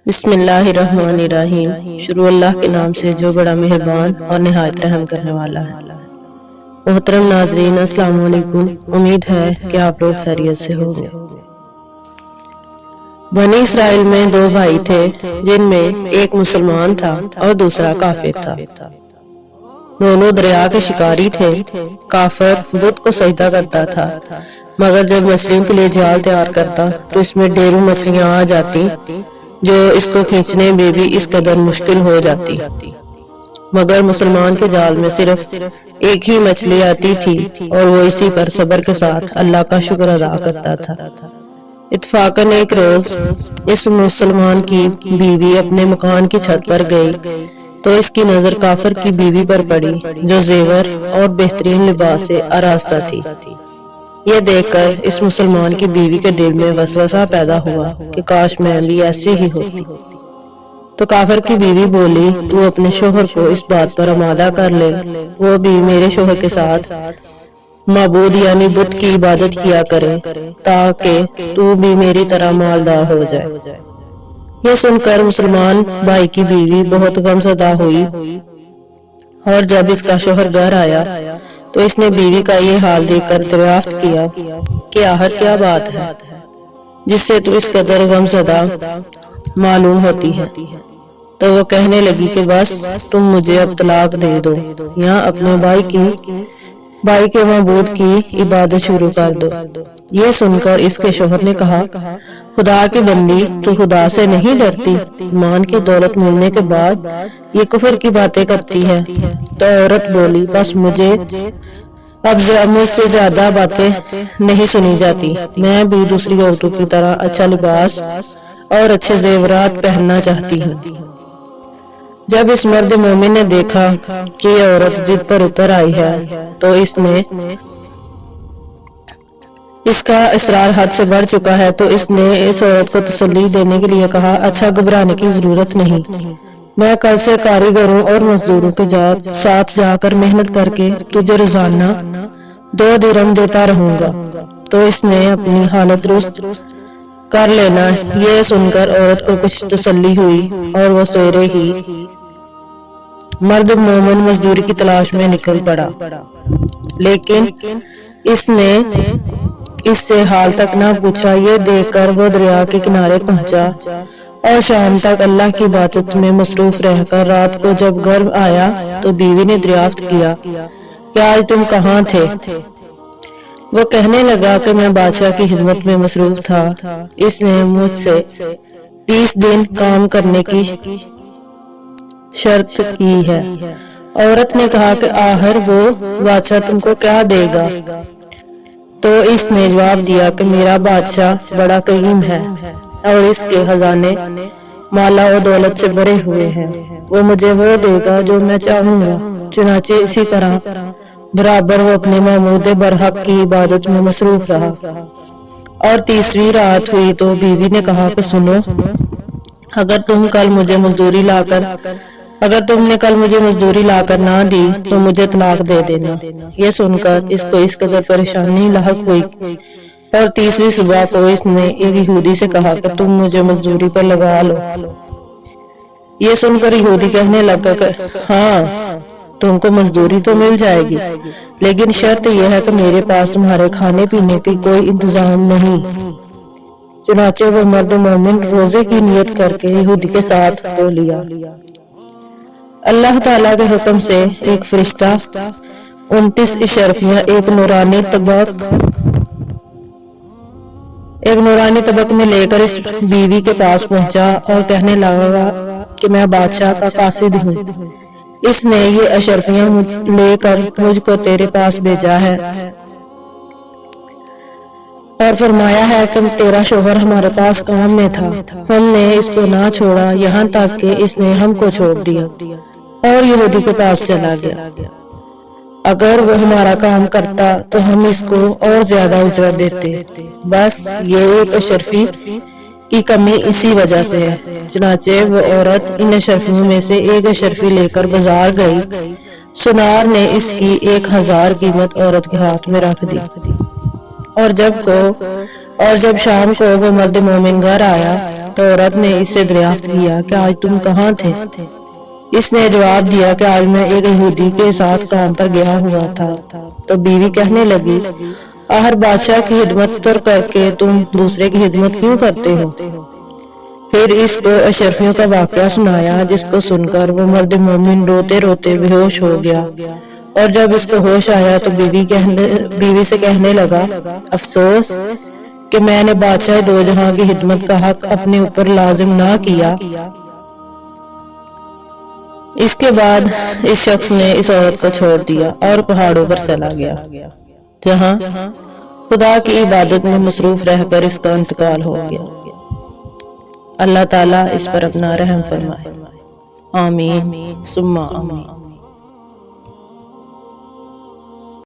بسم اللہ الرحمن الرحیم۔ شروع اللہ کے نام سے جو بڑا مہربان اور نہایت رحم کرنے والا ہے۔ محترم ناظرین، السلام علیکم۔ امید ہے کہ آپ لوگ خیریت سے ہوں گے۔ بنی اسرائیل میں دو بھائی تھے جن میں ایک مسلمان تھا اور دوسرا کافر تھا۔ دونوں دریا کے شکاری تھے۔ کافر بت کو سجدہ کرتا تھا، مگر جب مچھلیوں کے لیے جال تیار کرتا تو اس میں ڈھیروں مچھلیاں آ جاتی جو اس کو کھینچنے میں بھی اس قدر مشکل ہو جاتی۔ مگر مسلمان کے جال میں صرف ایک ہی مچھلی آتی تھی اور وہ اسی پر صبر کے ساتھ اللہ کا شکر ادا کرتا تھا۔ اتفاقاً ایک روز اس مسلمان کی بیوی اپنے مکان کی چھت پر گئی تو اس کی نظر کافر کی بیوی پر پڑی جو زیور اور بہترین لباس سے آراستہ تھی۔ یہ دیکھ کر اس مسلمان کی بیوی کے دل میں وسوسہ پیدا ہوا کہ کاش میں بھی ایسی ہی ہوتی۔ تو کافر کی بیوی بولی، تو اپنے شوہر کو اس بات پر آمادہ کر لے، وہ بھی میرے شوہر کے ساتھ معبود یعنی بت کی عبادت کیا کرے تاکہ تو بھی میری طرح مالدار ہو جائے۔ یہ سن کر مسلمان بھائی کی بیوی بہت غمزدہ ہوئی، اور جب اس کا شوہر گھر آیا تو اس نے بیوی کا یہ حال دیکھ کر دریافت کیا کہ آخر کیا بات ہے جس سے تو اس قدر غمزدہ معلوم ہوتی ہے۔ تو وہ کہنے لگی کہ بس تم مجھے اب طلاق دے دو یا اپنے بھائی کے معبود کی عبادت شروع کر دو۔ یہ سن کر اس کے شوہر نے کہا، خدا کی بندی، تو خدا سے نہیں ڈرتی؟ ایمان کی دولت ملنے کے بعد یہ کفر کی باتیں کرتی ہے۔ تو عورت بولی، بس مجھے اب مجھ سے زیادہ باتیں نہیں سنی جاتی، میں بھی دوسری عورتوں کی طرح اچھا لباس اور اچھے زیورات پہننا چاہتی ہوں۔ جب اس مرد مومن نے دیکھا کہ یہ عورت ضد پر اتر آئی ہے تو اس کا اصرار حد سے بڑھ چکا ہے، تو اس نے اس عورت کو تسلی دینے کے لیے کہا، اچھا گھبرانے کی ضرورت نہیں، میں کل سے کاریگروں اور مزدوروں کے ساتھ جا کر محنت کر کے تجھے روزانہ 2 درہم دیتا رہوں گا، تو اس نے اپنی حالت درست کر لینا۔ یہ سن کر عورت کو کچھ تسلی ہوئی اور وہ سویرے ہی مرد مومن مزدوری کی تلاش میں نکل پڑا، لیکن اس نے اس سے حال تک نہ پوچھا۔ یہ دیکھ کر وہ دریا کے کنارے پہنچا اور شام تک اللہ کی عبادت میں مصروف رہ کر رات کو جب گھر آیا تو بیوی نے دریافت کیا کہ آج تم کہاں تھے؟ وہ کہنے لگا کہ میں بادشاہ کی خدمت میں مصروف تھا، اس نے مجھ سے 30 دن کام کرنے کی شرط کی ہے۔ عورت نے کہا کہ آخر وہ بادشاہ تم کو کیا دے گا؟ تو اس نے جواب دیا کہ میرا بادشاہ بڑا کریم ہے اور اس کے خزانے مالا و دولت سے بھرے ہوئے ہیں، وہ مجھے وہ دے گا جو میں چاہوں گا۔ چنانچہ اسی طرح برابر وہ اپنے معبود برحق کی عبادت میں مصروف رہا۔ اور تیسری رات ہوئی تو بیوی نے کہا کہ سنو، اگر تم نے کل مجھے مزدوری لا کر نہ دی تو مجھے طلاق دے دینا۔ یہ سن کر اس کو اس قدر پریشانی لاحق ہوئی، اور تیسری صبح کو اس نے ایک یہودی سے کہا کہ تم مجھے مزدوری پر لگا لو۔ یہ سن کر یہودی کہنے لگا کہ ہاں، تم کو مزدوری تو مل جائے گی، لیکن شرط یہ ہے کہ میرے پاس تمہارے کھانے پینے کی کوئی انتظام نہیں۔ چنانچہ وہ مرد مومن روزے کی نیت کر کے یہودی کے ساتھ ہو لیا۔ اللہ تعالیٰ کے حکم سے ایک فرشتہ 29 اشرفیاں ایک نورانی طبق میں لے کر اس بیوی کے پاس پہنچا اور کہنے لگا کہ میں بادشاہ کا قاصد ہوں، اس نے یہ اشرفیاں لے کر مجھ کو تیرے پاس بھیجا ہے اور فرمایا ہے کہ تیرا شوہر ہمارے پاس کام میں تھا، ہم نے اس کو نہ چھوڑا یہاں تک کہ اس نے ہم کو چھوڑ دیا اور یہودی کے پاس چلا گیا۔ اگر وہ ہمارا کام کرتا تو ہم اس کو اور زیادہ اجرت دیتے، بس یہ ایک اشرفی کی کمی اسی وجہ سے ہے۔ چنانچہ وہ عورت ان اشرفیوں میں سے ایک اشرفی لے کر بازار گئی، سنار نے اس کی 1000 قیمت عورت کے ہاتھ میں رکھ دی، اور جب کو اور جب شام کو وہ مرد مومن گھر آیا تو عورت نے اس سے دریافت کیا کہ آج تم کہاں تھے؟ اس نے جواب دیا کہ آج میں ایک یہودی کے ساتھ کام پر گیا ہوا تھا۔ تو بیوی کہنے لگی آخر بادشاہ کی خدمت کر کے تم دوسرے کی خدمت کیوں کرتے ہو؟ پھر اس کو اشرفیوں کا واقعہ سنایا، جس کو سن کر وہ مرد مومن روتے روتے بے ہوش ہو گیا، اور جب اس کو ہوش آیا تو بیوی سے کہنے لگا افسوس کہ میں نے بادشاہ دو جہاں کی خدمت کا حق اپنے اوپر لازم نہ کیا۔ اس کے بعد اس شخص نے اس عورت کو چھوڑ دیا اور پہاڑوں پر چلا گیا، جہاں خدا کی عبادت میں مصروف رہ کر اس کا انتقال ہو گیا۔ اللہ تعالیٰ اس پر اپنا رحم فرمائے، آمین ثم آمین۔